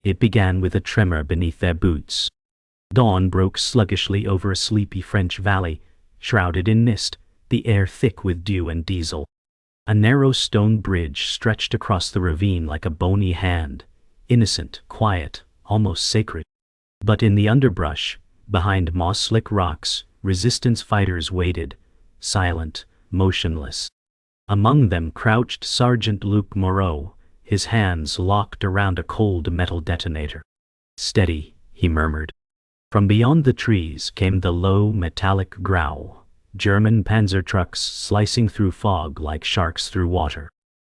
It began with a tremor beneath their boots. Dawn broke sluggishly over a sleepy French valley, shrouded in mist, the air thick with dew and diesel. A narrow stone bridge stretched across the ravine like a bony hand, innocent, quiet, almost sacred. But in the underbrush, behind moss-slick rocks, resistance fighters waited, silent, motionless. Among them crouched Sergeant Luc Moreau, his hands locked around a cold metal detonator. "Steady," he murmured. From beyond the trees came the low, metallic growl, German panzer trucks slicing through fog like sharks through water.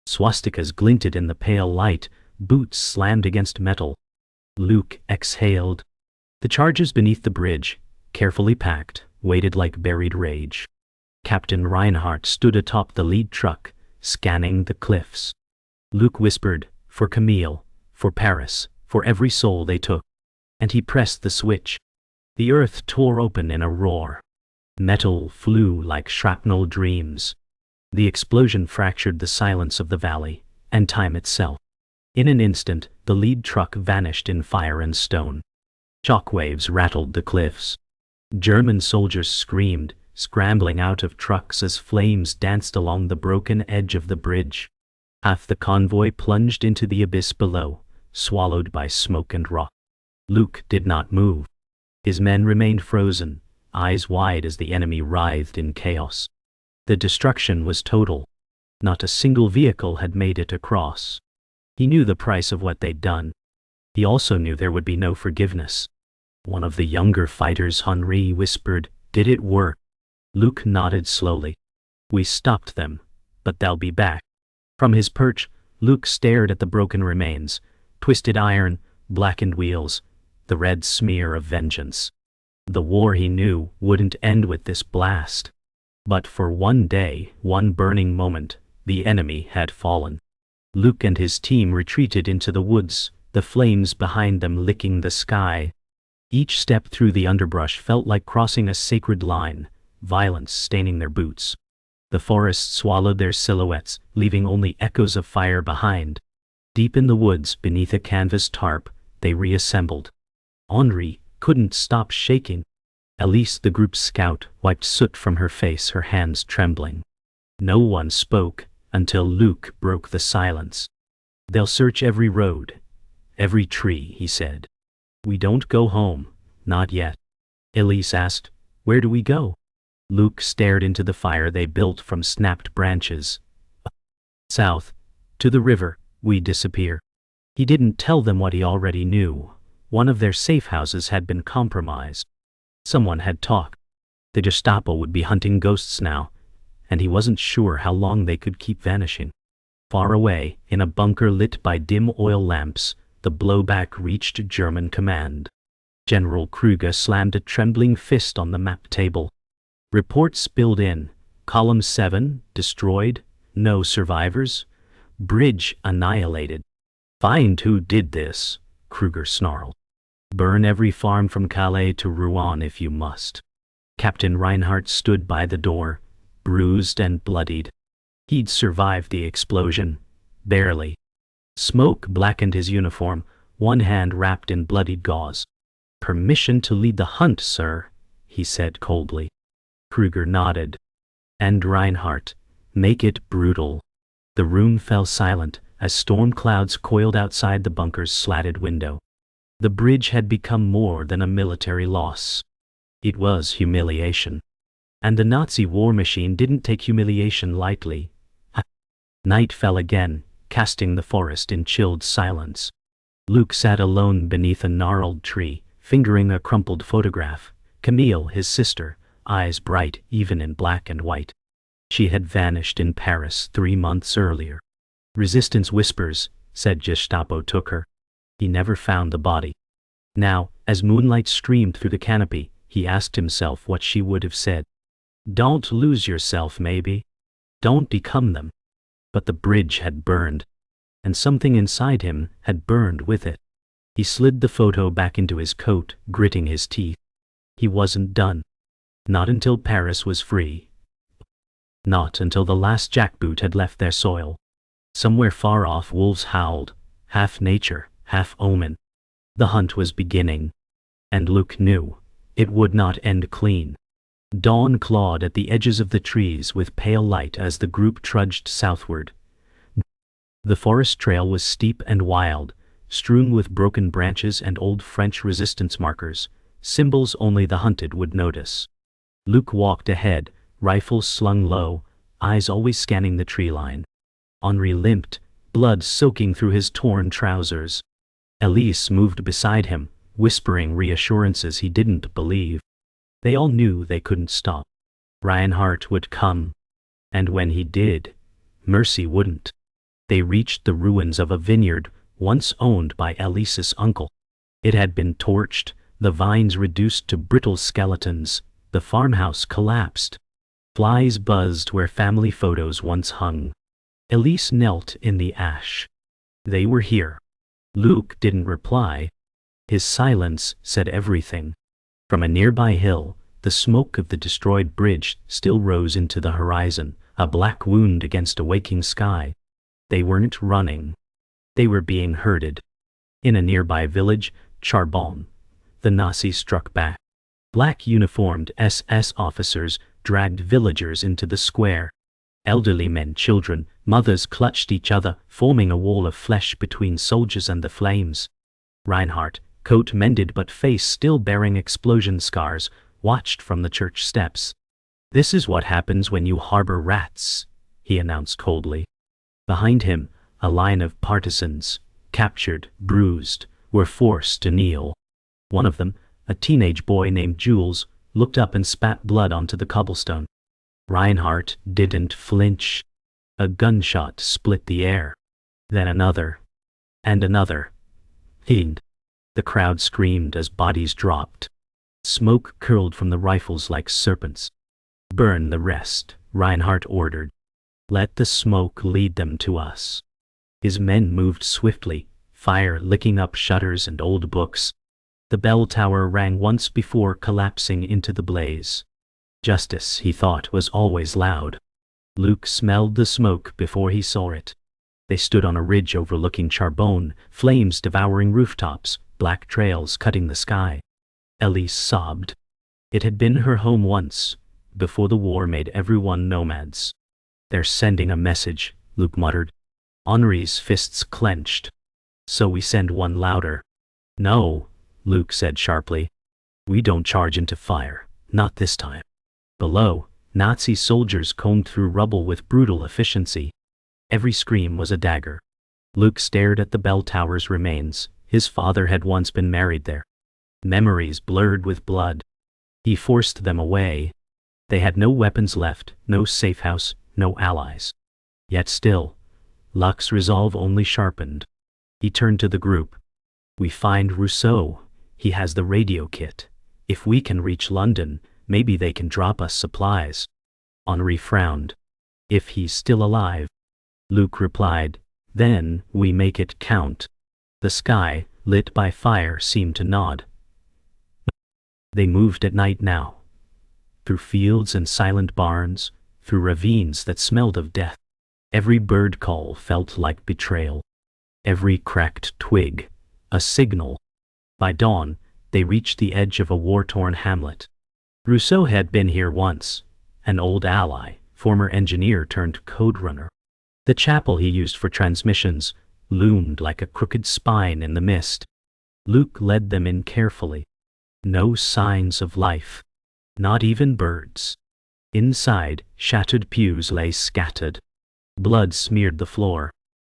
Swastikas glinted in the pale light, boots slammed against metal. Luke exhaled. The charges beneath the bridge, carefully packed, waited like buried rage. Captain Reinhardt stood atop the lead truck, scanning the cliffs. Luke whispered, "For Camille, for Paris, for every soul they took." And he pressed the switch. The earth tore open in a roar. Metal flew like shrapnel dreams. The explosion fractured the silence of the valley, and time itself. In an instant, the lead truck vanished in fire and stone. Shockwaves rattled the cliffs. German soldiers screamed, scrambling out of trucks as flames danced along the broken edge of the bridge. Half the convoy plunged into the abyss below, swallowed by smoke and rock. Luke did not move. His men remained frozen, eyes wide as the enemy writhed in chaos. The destruction was total. Not a single vehicle had made it across. He knew the price of what they'd done. He also knew there would be no forgiveness. One of the younger fighters, Henri, whispered, "Did it work?" Luke nodded slowly. "We stopped them, but they'll be back." From his perch, Luke stared at the broken remains, twisted iron, blackened wheels, the red smear of vengeance. The war, he knew, wouldn't end with this blast. But for one day, one burning moment, the enemy had fallen. Luke and his team retreated into the woods, the flames behind them licking the sky. Each step through the underbrush felt like crossing a sacred line, violence staining their boots. The forest swallowed their silhouettes, leaving only echoes of fire behind. Deep in the woods, beneath a canvas tarp, they reassembled. Henri couldn't stop shaking. Elise, the group's scout, wiped soot from her face, her hands trembling. No one spoke until Luke broke the silence. "They'll search every road, every tree," he said. "We don't go home, not yet." Elise asked, "Where do we go?" Luke stared into the fire they built from snapped branches. "South, to the river, we disappear." He didn't tell them what he already knew. One of their safe houses had been compromised. Someone had talked. The Gestapo would be hunting ghosts now, and he wasn't sure how long they could keep vanishing. Far away, in a bunker lit by dim oil lamps, the blowback reached German command. General Kruger slammed a trembling fist on the map table. Reports spilled in. Column 7, destroyed, no survivors, bridge annihilated. "Find who did this," Kruger snarled. "Burn every farm from Calais to Rouen if you must." Captain Reinhardt stood by the door, bruised and bloodied. He'd survived the explosion, barely. Smoke blackened his uniform, one hand wrapped in bloodied gauze. "Permission to lead the hunt, sir," he said coldly. Kruger nodded. "And Reinhardt, make it brutal." The room fell silent as storm clouds coiled outside the bunker's slatted window. The bridge had become more than a military loss. It was humiliation. And the Nazi war machine didn't take humiliation lightly. Night fell again, casting the forest in chilled silence. Luke sat alone beneath a gnarled tree, fingering a crumpled photograph. Camille, his sister, eyes bright even in black and white. She had vanished in Paris 3 months earlier. "Resistance whispers," said Gestapo took her. He never found the body. Now, as moonlight streamed through the canopy, he asked himself what she would have said. "Don't lose yourself, maybe. Don't become them." But the bridge had burned, and something inside him had burned with it. He slid the photo back into his coat, gritting his teeth. He wasn't done. Not until Paris was free. Not until the last jackboot had left their soil. Somewhere far off wolves howled, half nature, half omen. The hunt was beginning, and Luke knew it would not end clean. Dawn clawed at the edges of the trees with pale light as the group trudged southward. The forest trail was steep and wild, strewn with broken branches and old French resistance markers, symbols only the hunted would notice. Luke walked ahead, rifle slung low, eyes always scanning the tree line. Henri limped, blood soaking through his torn trousers. Elise moved beside him, whispering reassurances he didn't believe. They all knew they couldn't stop. Reinhardt would come. And when he did, mercy wouldn't. They reached the ruins of a vineyard once owned by Elise's uncle. It had been torched, the vines reduced to brittle skeletons, the farmhouse collapsed. Flies buzzed where family photos once hung. Elise knelt in the ash. They were here. Luke didn't reply. His silence said everything. From a nearby hill, the smoke of the destroyed bridge still rose into the horizon, a black wound against a waking sky. They weren't running. They were being herded. In a nearby village, Charbon, the Nazis struck back. Black uniformed SS officers dragged villagers into the square. Elderly men, children, mothers clutched each other, forming a wall of flesh between soldiers and the flames. Reinhardt, coat mended but face still bearing explosion scars, watched from the church steps. "This is what happens when you harbor rats," he announced coldly. Behind him, a line of partisans, captured, bruised, were forced to kneel. One of them, a teenage boy named Jules, looked up and spat blood onto the cobblestone. Reinhardt didn't flinch. A gunshot split the air. Then another. And another. Hind. The crowd screamed as bodies dropped. Smoke curled from the rifles like serpents. "Burn the rest," Reinhardt ordered. "Let the smoke lead them to us." His men moved swiftly, fire licking up shutters and old books. The bell tower rang once before collapsing into the blaze. Justice, he thought, was always loud. Luke smelled the smoke before he saw it. They stood on a ridge overlooking Charbon, flames devouring rooftops, black trails cutting the sky. Elise sobbed. It had been her home once, before the war made everyone nomads. "They're sending a message," Luke muttered. Henri's fists clenched. "So we send one louder." "No," Luke said sharply. "We don't charge into fire, not this time." Below, Nazi soldiers combed through rubble with brutal efficiency. Every scream was a dagger. Luke stared at the bell tower's remains. His father had once been married there. Memories blurred with blood. He forced them away. They had no weapons left, no safe house, no allies. Yet still, Luck's resolve only sharpened. He turned to the group. "We find Rousseau. He has the radio kit. If we can reach London, maybe they can drop us supplies." Henri frowned. "If he's still alive." Luke replied, "Then we make it count." The sky, lit by fire, seemed to nod. They moved at night now. Through fields and silent barns, through ravines that smelled of death. Every bird call felt like betrayal. Every cracked twig, a signal. By dawn, they reached the edge of a war-torn hamlet. Rousseau had been here once, an old ally, former engineer turned code runner. The chapel he used for transmissions loomed like a crooked spine in the mist. Luke led them in carefully. No signs of life. Not even birds. Inside, shattered pews lay scattered. Blood smeared the floor.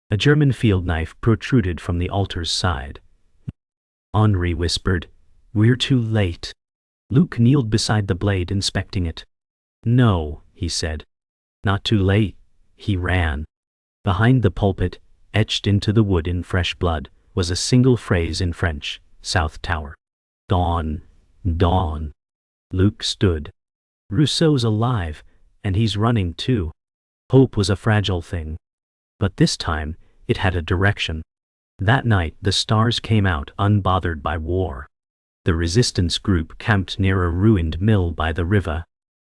A German field knife protruded from the altar's side. Henri whispered, "We're too late." Luke kneeled beside the blade, inspecting it. "No," he said. "Not too late." He ran. Behind the pulpit, etched into the wood in fresh blood, was a single phrase in French, "South Tower." "Dawn, dawn." Luke stood. Rousseau's alive, and he's running too. Hope was a fragile thing. But this time, it had a direction. That night, the stars came out unbothered by war. The resistance group camped near a ruined mill by the river.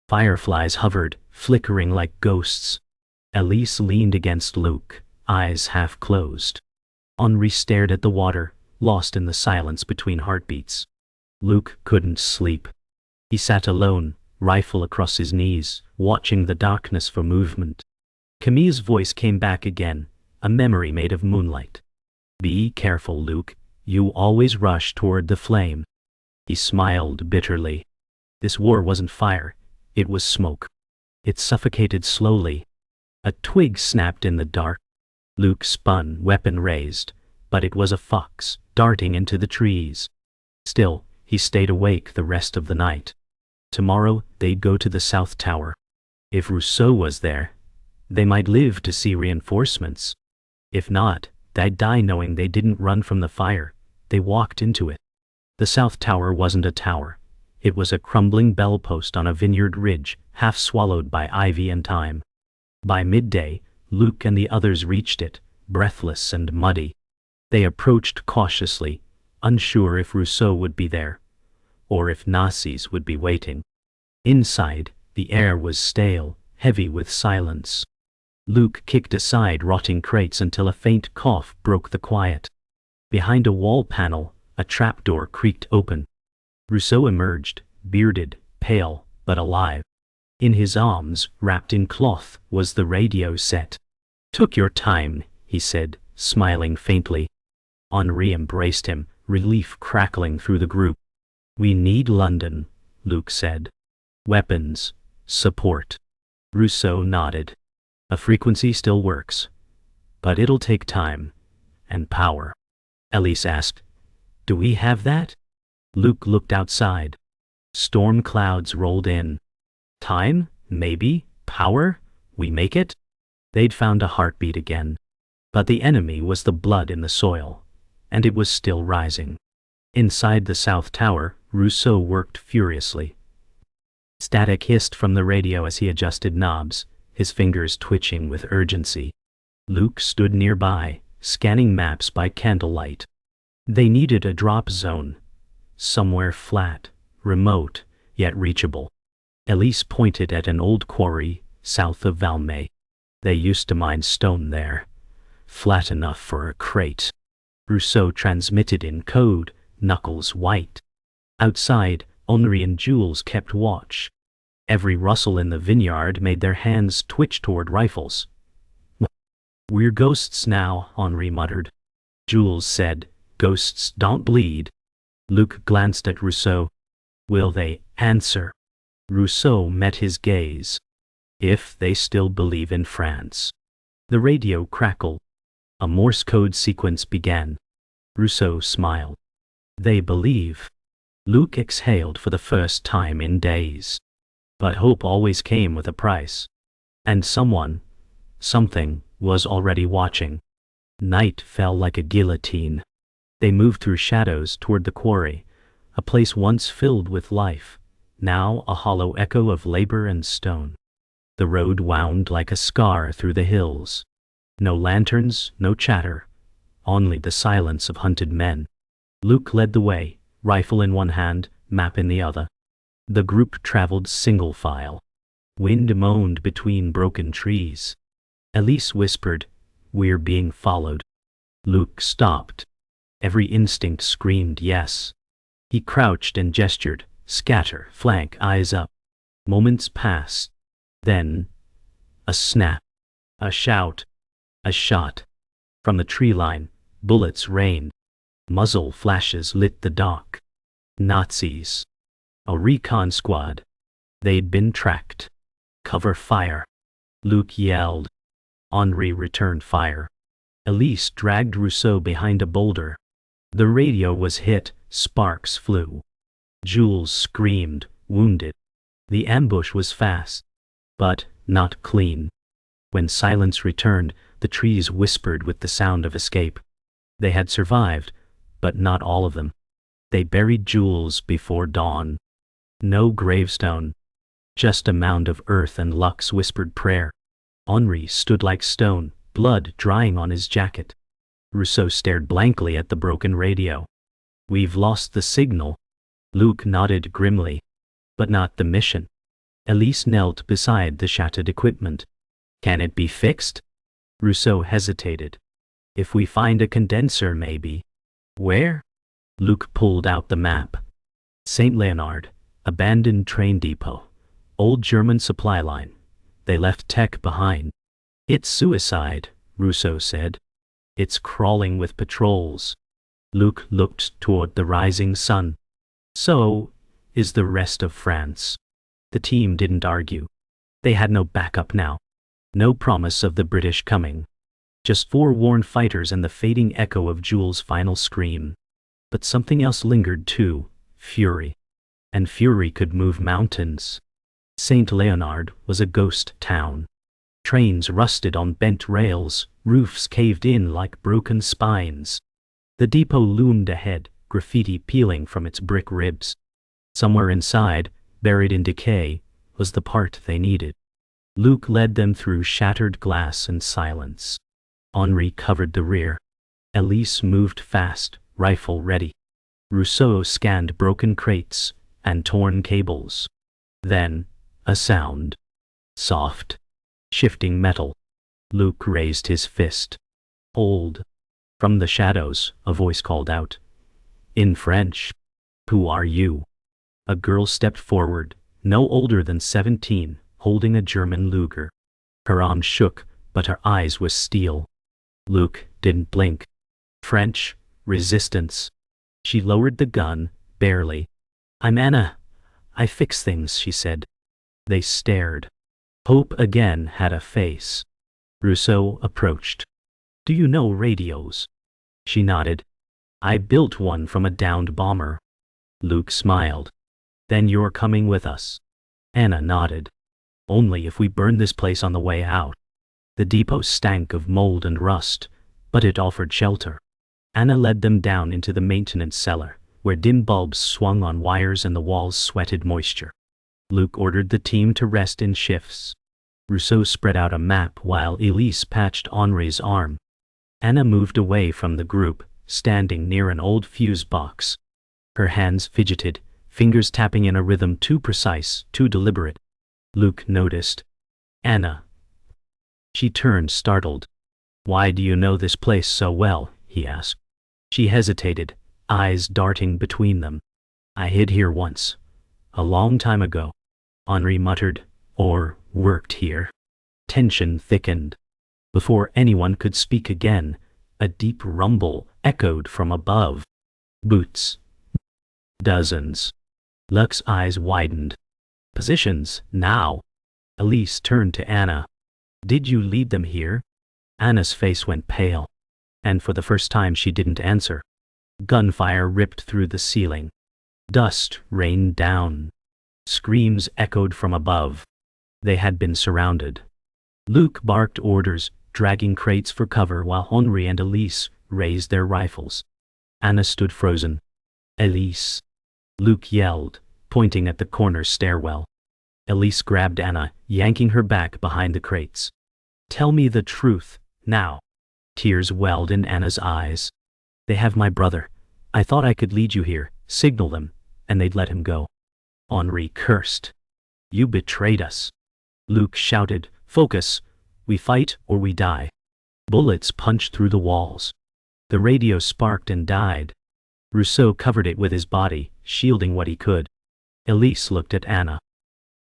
Fireflies hovered, flickering like ghosts. Elise leaned against Luke, eyes half closed. Henri stared at the water, lost in the silence between heartbeats. Luke couldn't sleep. He sat alone, rifle across his knees, watching the darkness for movement. Camille's voice came back again, a memory made of moonlight. "Be careful, Luke. You always rush toward the flame." He smiled bitterly. This war wasn't fire, it was smoke. It suffocated slowly. A twig snapped in the dark. Luke spun, weapon raised, but it was a fox, darting into the trees. Still, he stayed awake the rest of the night. Tomorrow, they'd go to the South Tower. If Rousseau was there, they might live to see reinforcements. If not, they'd die knowing they didn't run from the fire, they walked into it. The South Tower wasn't a tower. It was a crumbling bellpost on a vineyard ridge, half swallowed by ivy and time. By midday, Luke and the others reached it, breathless and muddy. They approached cautiously, unsure if Rousseau would be there, or if Nazis would be waiting. Inside, the air was stale, heavy with silence. Luke kicked aside rotting crates until a faint cough broke the quiet. Behind a wall panel, a trapdoor creaked open. Rousseau emerged, bearded, pale, but alive. In his arms, wrapped in cloth, was the radio set. "Took your time," he said, smiling faintly. Henri embraced him, relief crackling through the group. "We need London," Luke said. "Weapons, support." Rousseau nodded. "A frequency still works, but it'll take time and power." Elise asked, "Do we have that?" Luke looked outside. Storm clouds rolled in. "Time? Maybe. Power? We make it?" They'd found a heartbeat again. But the enemy was the blood in the soil, and it was still rising. Inside the South Tower, Rousseau worked furiously. Static hissed from the radio as he adjusted knobs, his fingers twitching with urgency. Luke stood nearby, scanning maps by candlelight. They needed a drop zone, somewhere flat, remote, yet reachable. Elise pointed at an old quarry south of Valmay. They used to mine stone there, flat enough for a crate. Rousseau transmitted in code, knuckles white. Outside, Henri and Jules kept watch. Every rustle in the vineyard made their hands twitch toward rifles. "We're ghosts now," Henri muttered. Jules said, "Ghosts don't bleed." Luke glanced at Rousseau. "Will they answer?" Rousseau met his gaze. "If they still believe in France." The radio crackled. A Morse code sequence began. Rousseau smiled. "They believe." Luke exhaled for the first time in days. But hope always came with a price. And someone, something, was already watching. Night fell like a guillotine. They moved through shadows toward the quarry, a place once filled with life, now a hollow echo of labor and stone. The road wound like a scar through the hills. No lanterns, no chatter, only the silence of hunted men. Luke led the way, rifle in one hand, map in the other. The group traveled single file. Wind moaned between broken trees. Elise whispered, "We're being followed." Luke stopped. Every instinct screamed yes. He crouched and gestured, scatter, flank, eyes up. Moments passed. Then, a snap, a shout, a shot. From the tree line, bullets rained. Muzzle flashes lit the dark. Nazis. A recon squad. They'd been tracked. "Cover fire." Luke yelled. Henri returned fire. Elise dragged Rousseau behind a boulder. The radio was hit, sparks flew. Jules screamed, wounded. The ambush was fast, but not clean. When silence returned, the trees whispered with the sound of escape. They had survived, but not all of them. They buried Jules before dawn. No gravestone, just a mound of earth and Luck's whispered prayer. Henri stood like stone, blood drying on his jacket. Rousseau stared blankly at the broken radio. "We've lost the signal." Luke nodded grimly. "But not the mission." Elise knelt beside the shattered equipment. "Can it be fixed?" Rousseau hesitated. "If we find a condenser, maybe." Where? Luke pulled out the map. St. Leonard, abandoned train depot. Old German supply line. They left tech behind. It's suicide, Rousseau said. It's crawling with patrols. Luke looked toward the rising sun. So is the rest of France. The team didn't argue. They had no backup now. No promise of the British coming. Just 4 worn fighters and the fading echo of Jules' final scream. But something else lingered too, fury. And fury could move mountains. St. Leonard was a ghost town. Trains rusted on bent rails, roofs caved in like broken spines. The depot loomed ahead, graffiti peeling from its brick ribs. Somewhere inside, buried in decay, was the part they needed. Luke led them through shattered glass and silence. Henri covered the rear. Elise moved fast, rifle ready. Rousseau scanned broken crates and torn cables. Then, a sound. Soft. Shifting metal. Luke raised his fist. Hold. From the shadows, a voice called out. In French. Who are you? A girl stepped forward, no older than 17, holding a German Luger. Her arm shook, but her eyes were steel. Luke didn't blink. French, resistance. She lowered the gun, barely. I'm Anna. I fix things, she said. They stared. Hope again had a face. Rousseau approached. Do you know radios? She nodded. I built one from a downed bomber. Luke smiled. Then you're coming with us. Anna nodded. Only if we burn this place on the way out. The depot stank of mold and rust, but it offered shelter. Anna led them down into the maintenance cellar, where dim bulbs swung on wires and the walls sweated moisture. Luke ordered the team to rest in shifts. Rousseau spread out a map while Elise patched Henri's arm. Anna moved away from the group, standing near an old fuse box. Her hands fidgeted, fingers tapping in a rhythm too precise, too deliberate. Luke noticed. Anna. She turned, startled. Why do you know this place so well? He asked. She hesitated, eyes darting between them. I hid here once. A long time ago. Henri muttered, or worked here. Tension thickened. Before anyone could speak again, a deep rumble echoed from above. Boots. Dozens. Luke's eyes widened. Positions, now. Elise turned to Anna. Did you lead them here? Anna's face went pale. And for the first time she didn't answer. Gunfire ripped through the ceiling. Dust rained down. Screams echoed from above. They had been surrounded. Luke barked orders, dragging crates for cover while Henri and Elise raised their rifles. Anna stood frozen. Elise. Luke yelled, pointing at the corner stairwell. Elise grabbed Anna, yanking her back behind the crates. Tell me the truth, now. Tears welled in Anna's eyes. They have my brother. I thought I could lead you here, signal them, and they'd let him go. Henri cursed. You betrayed us. Luke shouted, Focus. We fight or we die. Bullets punched through the walls. The radio sparked and died. Rousseau covered it with his body, shielding what he could. Elise looked at Anna.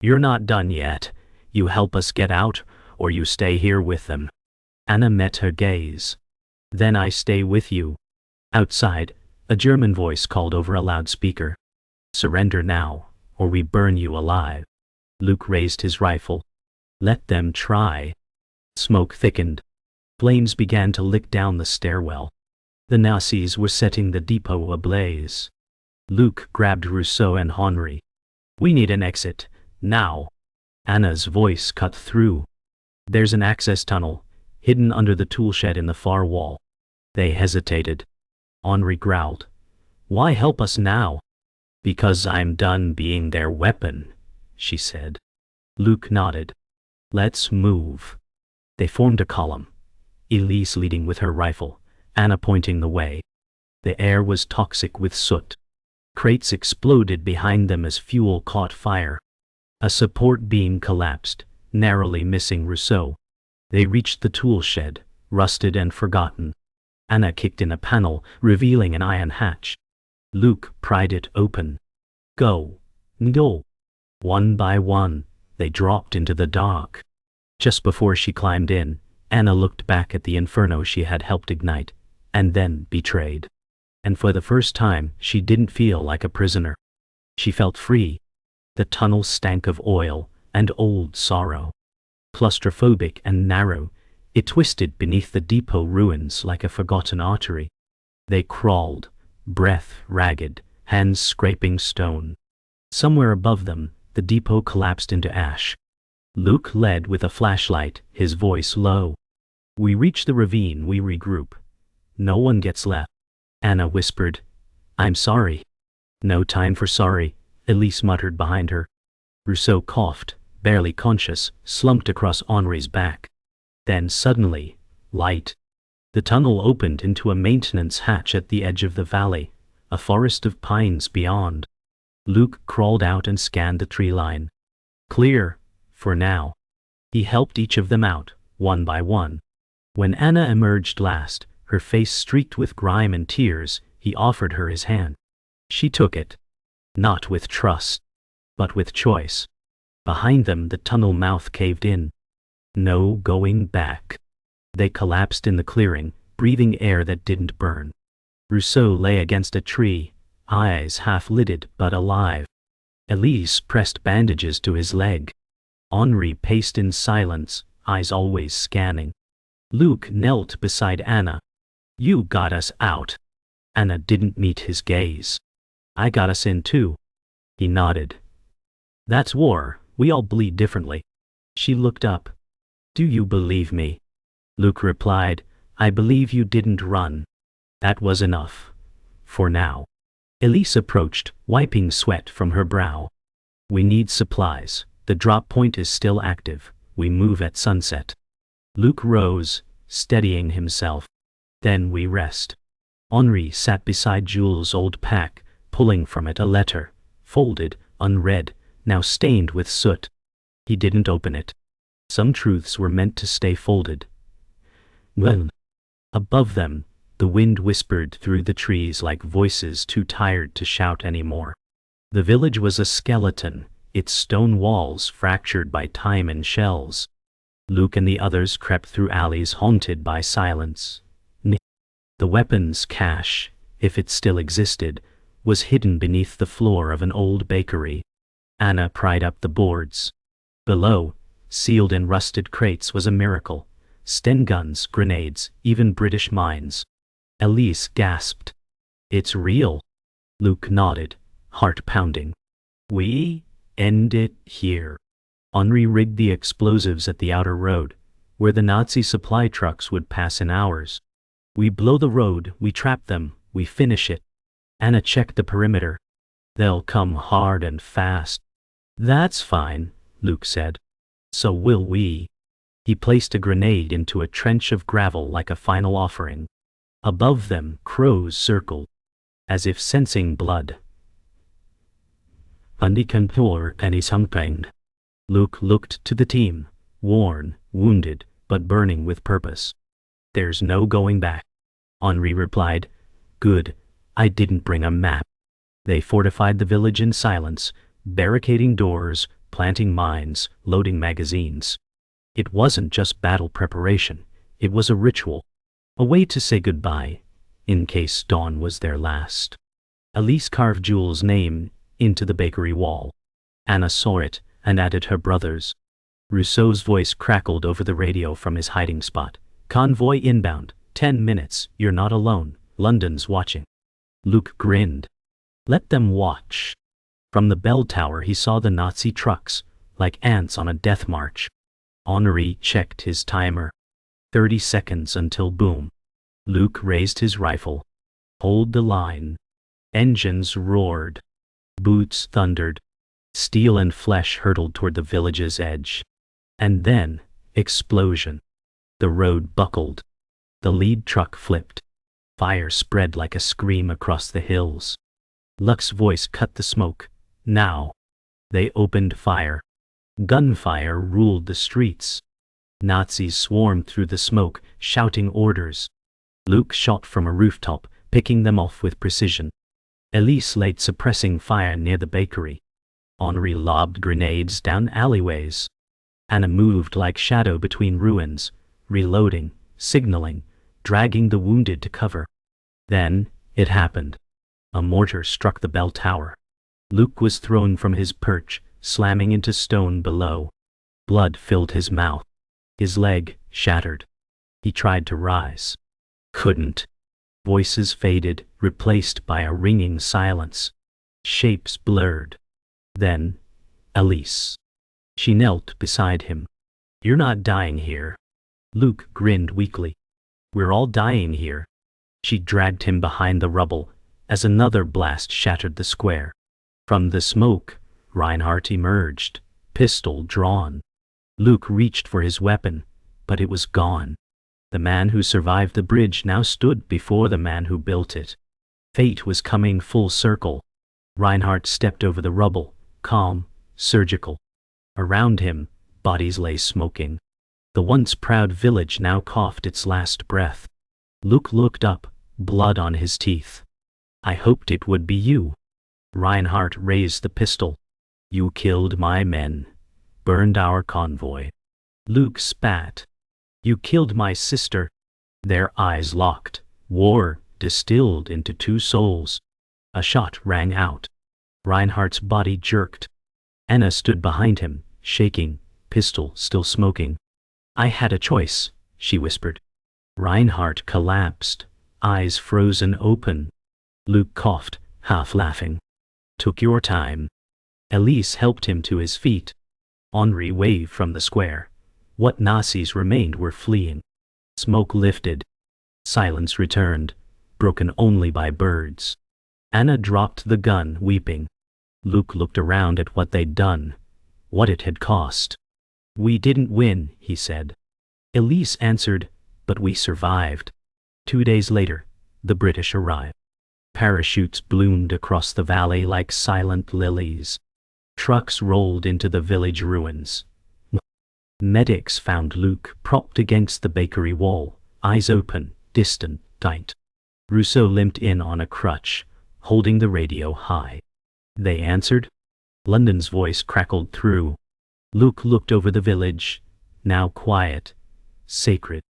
You're not done yet. You help us get out, or you stay here with them. Anna met her gaze. Then I stay with you. Outside, a German voice called over a loudspeaker. Surrender now, or we burn you alive. Luke raised his rifle. Let them try. Smoke thickened. Flames began to lick down the stairwell. The Nazis were setting the depot ablaze. Luke grabbed Rousseau and Henri. We need an exit, now. Anna's voice cut through. There's an access tunnel, hidden under the toolshed in the far wall. They hesitated. Henri growled. Why help us now? Because I'm done being their weapon, she said. Luke nodded. Let's move. They formed a column. Elise leading with her rifle, Anna pointing the way. The air was toxic with soot. Crates exploded behind them as fuel caught fire. A support beam collapsed, narrowly missing Rousseau. They reached the tool shed, rusted and forgotten. Anna kicked in a panel, revealing an iron hatch. Luke pried it open. Go. Go. One by one, they dropped into the dark. Just before she climbed in, Anna looked back at the inferno she had helped ignite, and then betrayed. And for the first time, she didn't feel like a prisoner. She felt free. The tunnel stank of oil and old sorrow. Claustrophobic and narrow, it twisted beneath the depot ruins like a forgotten artery. They crawled, breath ragged, hands scraping stone. Somewhere above them, the depot collapsed into ash. Luke led with a flashlight, his voice low. We reach the ravine, we regroup. No one gets left. Anna whispered, I'm sorry. No time for sorry, Elise muttered behind her. Rousseau coughed, barely conscious, slumped across Henri's back. Then suddenly, light. The tunnel opened into a maintenance hatch at the edge of the valley, a forest of pines beyond. Luke crawled out and scanned the tree line. Clear, for now. He helped each of them out, one by one. When Anna emerged last, her face streaked with grime and tears, he offered her his hand. She took it. Not with trust, but with choice. Behind them, the tunnel mouth caved in. No going back. They collapsed in the clearing, breathing air that didn't burn. Rousseau lay against a tree, eyes half-lidded but alive. Elise pressed bandages to his leg. Henri paced in silence, eyes always scanning. Luke knelt beside Anna. You got us out. Anna didn't meet his gaze. I got us in too. He nodded. That's war, we all bleed differently. She looked up. Do you believe me? Luke replied, I believe you didn't run. That was enough. For now. Elise approached, wiping sweat from her brow. We need supplies. The drop point is still active. We move at sunset. Luke rose, steadying himself. Then we rest. Henri sat beside Jules' old pack, pulling from it a letter, folded, unread, now stained with soot. He didn't open it. Some truths were meant to stay folded. Well. Above them, the wind whispered through the trees like voices too tired to shout anymore. The village was a skeleton, its stone walls fractured by time and shells. Luke and the others crept through alleys haunted by silence. The weapons cache, if it still existed, was hidden beneath the floor of an old bakery. Anna pried up the boards. Below, sealed in rusted crates, was a miracle. Sten guns, grenades, even British mines. Elise gasped. It's real. Luke nodded, heart pounding. We end it here. Henri rigged the explosives at the outer road, where the Nazi supply trucks would pass in hours. We blow the road, we trap them, we finish it. Anna checked the perimeter. They'll come hard and fast. That's fine, Luke said. So will we. He placed a grenade into a trench of gravel like a final offering. Above them, crows circled, as if sensing blood. Luke looked to the team, worn, wounded, but burning with purpose. There's no going back. Henri replied, Good, I didn't bring a map. They fortified the village in silence, barricading doors, planting mines, loading magazines. It wasn't just battle preparation, it was a ritual, a way to say goodbye, in case dawn was their last. Elise carved Jules' name into the bakery wall. Anna saw it and added her brother's. Rousseau's voice crackled over the radio from his hiding spot. Convoy inbound, 10 minutes, you're not alone, London's watching. Luke grinned. Let them watch. From the bell tower he saw the Nazi trucks, like ants on a death march. Henri checked his timer. 30 seconds until boom. Luke raised his rifle. Hold the line. Engines roared. Boots thundered. Steel and flesh hurtled toward the village's edge. And then, explosion. The road buckled. The lead truck flipped. Fire spread like a scream across the hills. Luck's voice cut the smoke. Now. They opened fire. Gunfire ruled the streets. Nazis swarmed through the smoke, shouting orders. Luke shot from a rooftop, picking them off with precision. Elise laid suppressing fire near the bakery. Henri lobbed grenades down alleyways. Anna moved like shadow between ruins, reloading, signaling, dragging the wounded to cover. Then, it happened. A mortar struck the bell tower. Luke was thrown from his perch, slamming into stone below. Blood filled his mouth. His leg shattered. He tried to rise. Couldn't. Voices faded, replaced by a ringing silence. Shapes blurred. Then, Elise. She knelt beside him. "You're not dying here." Luke grinned weakly. "We're all dying here." She dragged him behind the rubble as another blast shattered the square. From the smoke, Reinhardt emerged, pistol drawn. Luke reached for his weapon, but it was gone. The man who survived the bridge now stood before the man who built it. Fate was coming full circle. Reinhardt stepped over the rubble, calm, surgical. Around him, bodies lay smoking. The once proud village now coughed its last breath. Luke looked up, blood on his teeth. "I hoped it would be you." Reinhardt raised the pistol. "You killed my men, burned our convoy." Luke spat. "You killed my sister." Their eyes locked, war distilled into two souls. A shot rang out. Reinhardt's body jerked. Anna stood behind him, shaking, pistol still smoking. "I had a choice," she whispered. Reinhardt collapsed, eyes frozen open. Luke coughed, half laughing. "Took your time." Elise helped him to his feet. Henri waved from the square. What Nazis remained were fleeing. Smoke lifted. Silence returned, broken only by birds. Anna dropped the gun, weeping. Luke looked around at what they'd done, what it had cost. "We didn't win," he said. Elise answered, "But we survived." 2 days later, the British arrived. Parachutes bloomed across the valley like silent lilies. Trucks rolled into the village ruins. Medics found Luke propped against the bakery wall, eyes open, distant, tight. Rousseau limped in on a crutch, holding the radio high. "They answered?" London's voice crackled through. Luke looked over the village, now quiet, sacred.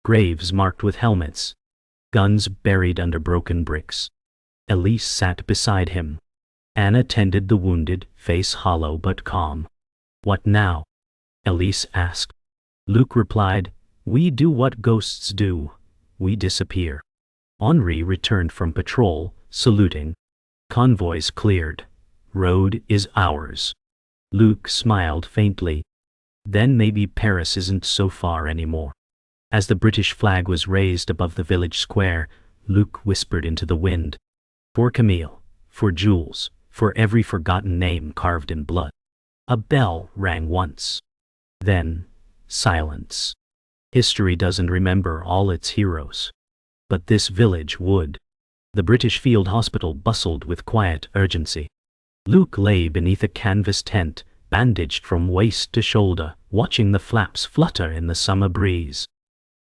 Graves marked with helmets. Guns buried under broken bricks. Elise sat beside him. Anna tended the wounded, face hollow but calm. "What now?" Elise asked. Luke replied, "We do what ghosts do. We disappear." Henri returned from patrol, saluting. Convoys cleared. "Road is ours." Luke smiled faintly. "Then maybe Paris isn't so far anymore." As the British flag was raised above the village square, Luke whispered into the wind. "For Camille, for Jules, for every forgotten name carved in blood." A bell rang once. Then, silence. History doesn't remember all its heroes. But this village would. The British Field Hospital bustled with quiet urgency. Luke lay beneath a canvas tent, bandaged from waist to shoulder, watching the flaps flutter in the summer breeze.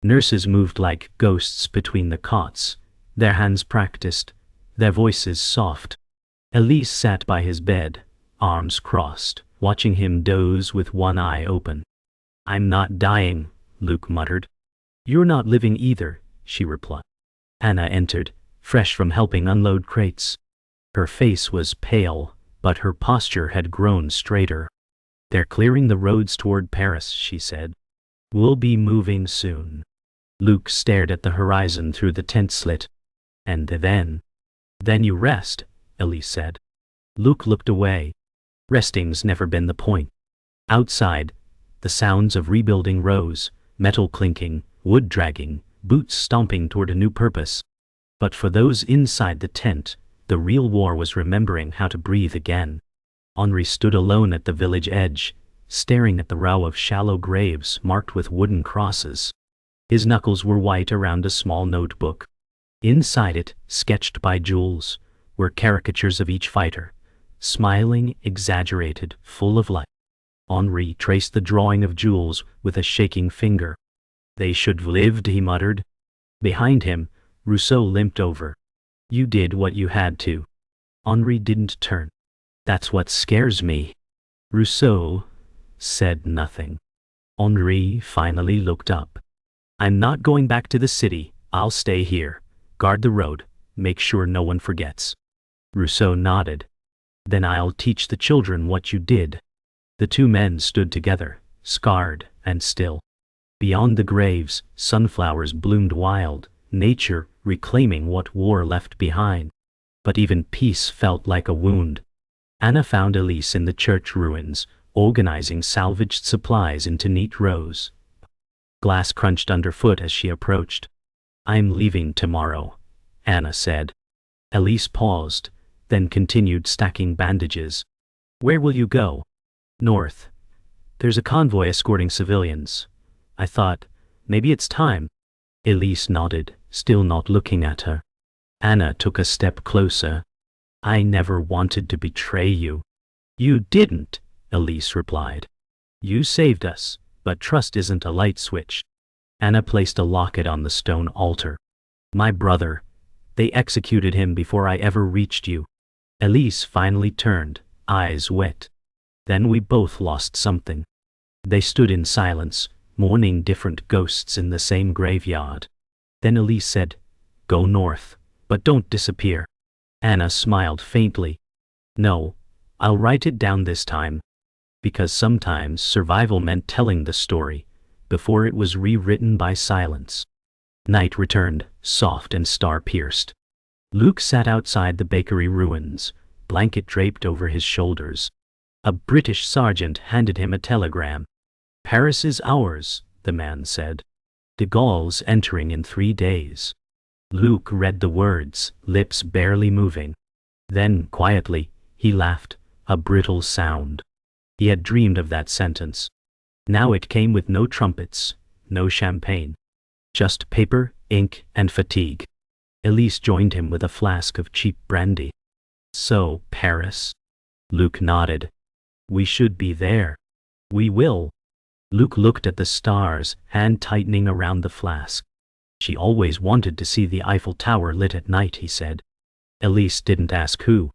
Nurses moved like ghosts between the cots, their hands practiced, their voices soft. Elise sat by his bed, arms crossed, watching him doze with one eye open. "I'm not dying," Luke muttered. "You're not living either," she replied. Anna entered, fresh from helping unload crates. Her face was pale, but her posture had grown straighter. "They're clearing the roads toward Paris," she said. "We'll be moving soon." Luke stared at the horizon through the tent slit. "And then you rest," Elise said. Luke looked away. Resting's never been the point. Outside, the sounds of rebuilding rose, metal clinking, wood dragging, boots stomping toward a new purpose. But for those inside the tent, the real war was remembering how to breathe again. Henri stood alone at the village edge, staring at the row of shallow graves marked with wooden crosses. His knuckles were white around a small notebook. Inside it, sketched by Jules, were caricatures of each fighter, smiling, exaggerated, full of life. Henri traced the drawing of Jules with a shaking finger. "They should have lived," he muttered. Behind him, Rousseau limped over. You did what you had to. Henri didn't turn. That's what scares me. Rousseau said nothing. Henri finally looked up. I'm not going back to the city. I'll stay here. Guard the road. Make sure no one forgets. Rousseau nodded. Then I'll teach the children what you did. The two men stood together, scarred and still. Beyond the graves, sunflowers bloomed wild, nature reclaiming what war left behind. But even peace felt like a wound. Anna found Elise in the church ruins, organizing salvaged supplies into neat rows. Glass crunched underfoot as she approached. I'm leaving tomorrow, Anna said. Elise paused, then continued stacking bandages. Where will you go? North. There's a convoy escorting civilians. I thought, maybe it's time. Elise nodded, still not looking at her. Anna took a step closer. I never wanted to betray you. You didn't, Elise replied. You saved us, but trust isn't a light switch. Anna placed a locket on the stone altar. My brother. They executed him before I ever reached you. Elise finally turned, eyes wet. Then we both lost something. They stood in silence, mourning different ghosts in the same graveyard. Then Elise said, Go north, but don't disappear. Anna smiled faintly. No, I'll write it down this time. Because sometimes survival meant telling the story, before it was rewritten by silence. Night returned, soft and star-pierced. Luke sat outside the bakery ruins, blanket draped over his shoulders. A British sergeant handed him a telegram. Paris is ours, the man said. De Gaulle's entering in 3 days. Luke read the words, lips barely moving. Then, quietly, he laughed, a brittle sound. He had dreamed of that sentence. Now it came with no trumpets, no champagne. Just paper, ink, and fatigue. Elise joined him with a flask of cheap brandy. So, Paris? Luke nodded. We should be there. We will. Luke looked at the stars, hand tightening around the flask. She always wanted to see the Eiffel Tower lit at night, he said. Elise didn't ask who.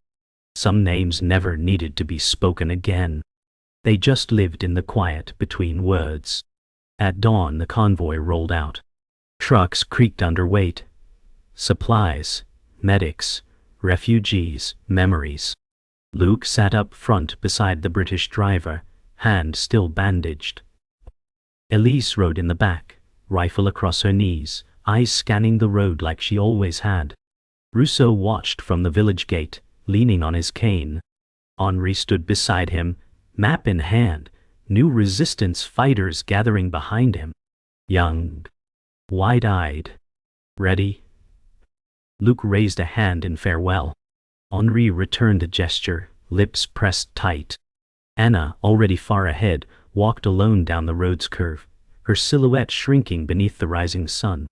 Some names never needed to be spoken again. They just lived in the quiet between words. At dawn the convoy rolled out. Trucks creaked under weight. Supplies, medics, refugees, memories. Luke sat up front beside the British driver, hand still bandaged. Elise rode in the back, rifle across her knees, eyes scanning the road like she always had. Rousseau watched from the village gate, leaning on his cane. Henri stood beside him, map in hand, new resistance fighters gathering behind him. Young, wide-eyed, ready. Luke raised a hand in farewell. Henri returned the gesture, lips pressed tight. Anna, already far ahead, walked alone down the road's curve, her silhouette shrinking beneath the rising sun.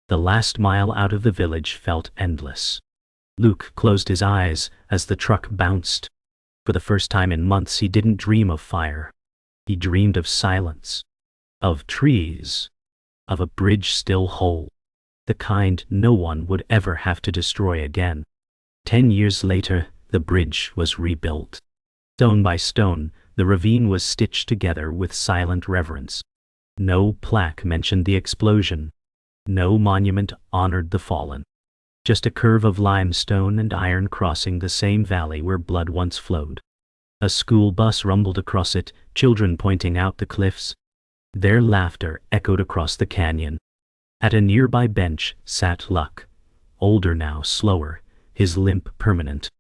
The last mile out of the village felt endless. Luke closed his eyes as the truck bounced. For the first time in months he didn't dream of fire. He dreamed of silence, of trees, of a bridge still whole, the kind no one would ever have to destroy again. 10 years later, the bridge was rebuilt. Stone by stone, the ravine was stitched together with silent reverence. No plaque mentioned the explosion. No monument honored the fallen. Just a curve of limestone and iron crossing the same valley where blood once flowed. A school bus rumbled across it, children pointing out the cliffs. Their laughter echoed across the canyon. At a nearby bench sat Luck, older now, slower, his limp permanent.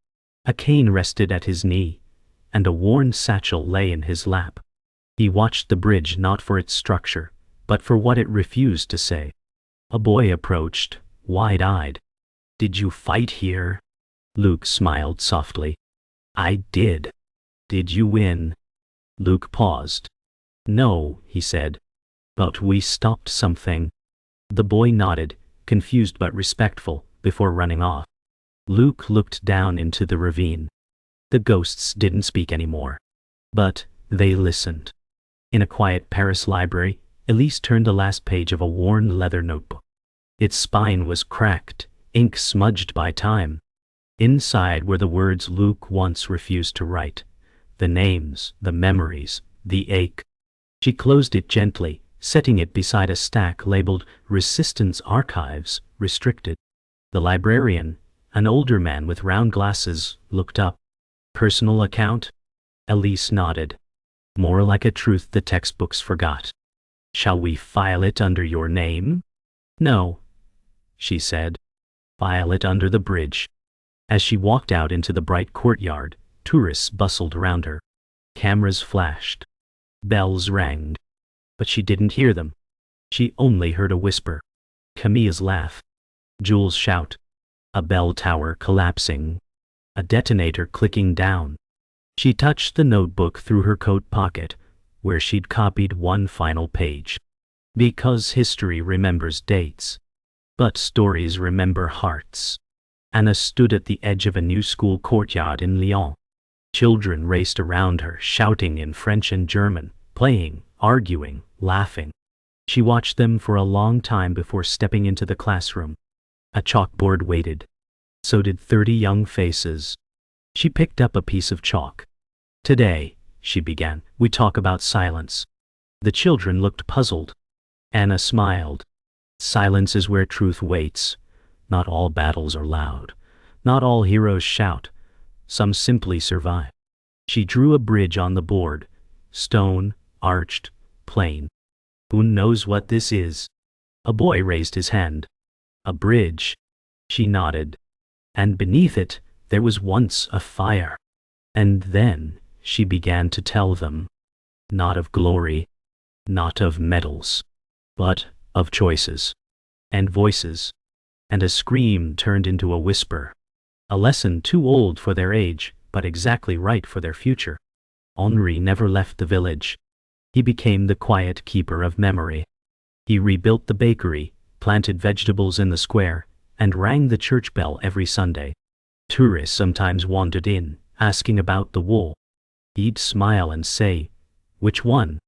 A cane rested at his knee, and a worn satchel lay in his lap. He watched the bridge not for its structure, but for what it refused to say. A boy approached, wide-eyed. Did you fight here? Luke smiled softly. I did. Did you win? Luke paused. No, he said. But we stopped something. The boy nodded, confused but respectful, before running off. Luke looked down into the ravine. The ghosts didn't speak anymore. But they listened. In a quiet Paris library, Elise turned the last page of a worn leather notebook. Its spine was cracked, ink smudged by time. Inside were the words Luke once refused to write, the names, the memories, the ache. She closed it gently, setting it beside a stack labeled Resistance Archives, Restricted. The librarian, an older man with round glasses, looked up. Personal account? Elise nodded. More like a truth the textbooks forgot. Shall we file it under your name? No, she said. File it under the bridge. As she walked out into the bright courtyard, tourists bustled around her. Cameras flashed. Bells rang. But she didn't hear them. She only heard a whisper. Camille's laugh. Jules' shout. A bell tower collapsing. A detonator clicking down. She touched the notebook through her coat pocket, where she'd copied one final page. Because history remembers dates. But stories remember hearts. Anna stood at the edge of a new school courtyard in Lyon. Children raced around her, shouting in French and German, playing, arguing, laughing. She watched them for a long time before stepping into the classroom. A chalkboard waited. So did 30 young faces. She picked up a piece of chalk. Today, she began, we talk about silence. The children looked puzzled. Anna smiled. Silence is where truth waits. Not all battles are loud. Not all heroes shout. Some simply survive. She drew a bridge on the board. Stone, arched, plain. Who knows what this is? A boy raised his hand. A bridge. She nodded. And beneath it, there was once a fire. And then she began to tell them. Not of glory, not of medals, but of choices. And voices. And a scream turned into a whisper. A lesson too old for their age, but exactly right for their future. Henri never left the village. He became the quiet keeper of memory. He rebuilt the bakery, planted vegetables in the square, and rang the church bell every Sunday. Tourists sometimes wandered in, asking about the wool. He'd smile and say, "Which one?"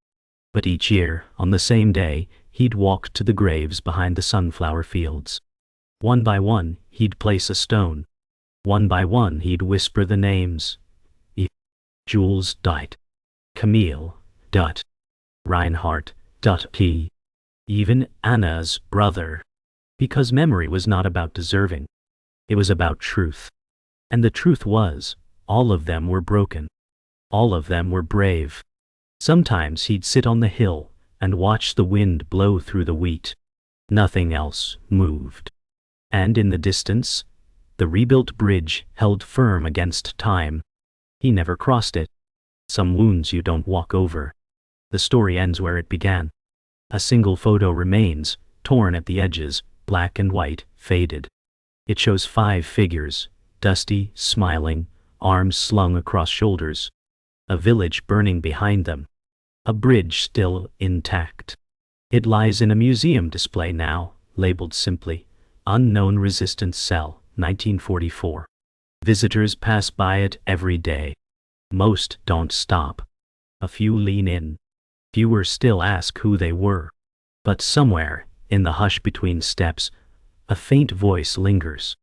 But each year, on the same day, he'd walk to the graves behind the sunflower fields. One by one, he'd place a stone. One by one, he'd whisper the names. Jules died. Camille, Dut. Reinhardt, T. Even Anna's brother. Because memory was not about deserving. It was about truth. And the truth was, all of them were broken. All of them were brave. Sometimes he'd sit on the hill and watch the wind blow through the wheat. Nothing else moved. And in the distance, the rebuilt bridge held firm against time. He never crossed it. Some wounds you don't walk over. The story ends where it began. A single photo remains, torn at the edges, black and white, faded. It shows 5 figures, dusty, smiling, arms slung across shoulders. A village burning behind them. A bridge still intact. It lies in a museum display now, labeled simply, Unknown Resistance Cell, 1944. Visitors pass by it every day. Most don't stop. A few lean in. Fewer still ask who they were. But somewhere, in the hush between steps, a faint voice lingers.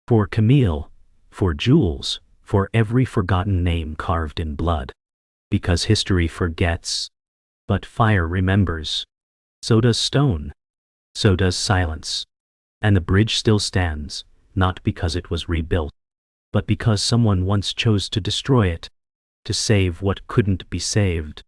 For Camille, for Jules, for every forgotten name carved in blood. Because history forgets, but fire remembers. So does stone. So does silence. And the bridge still stands, not because it was rebuilt, but because someone once chose to destroy it, to save what couldn't be saved.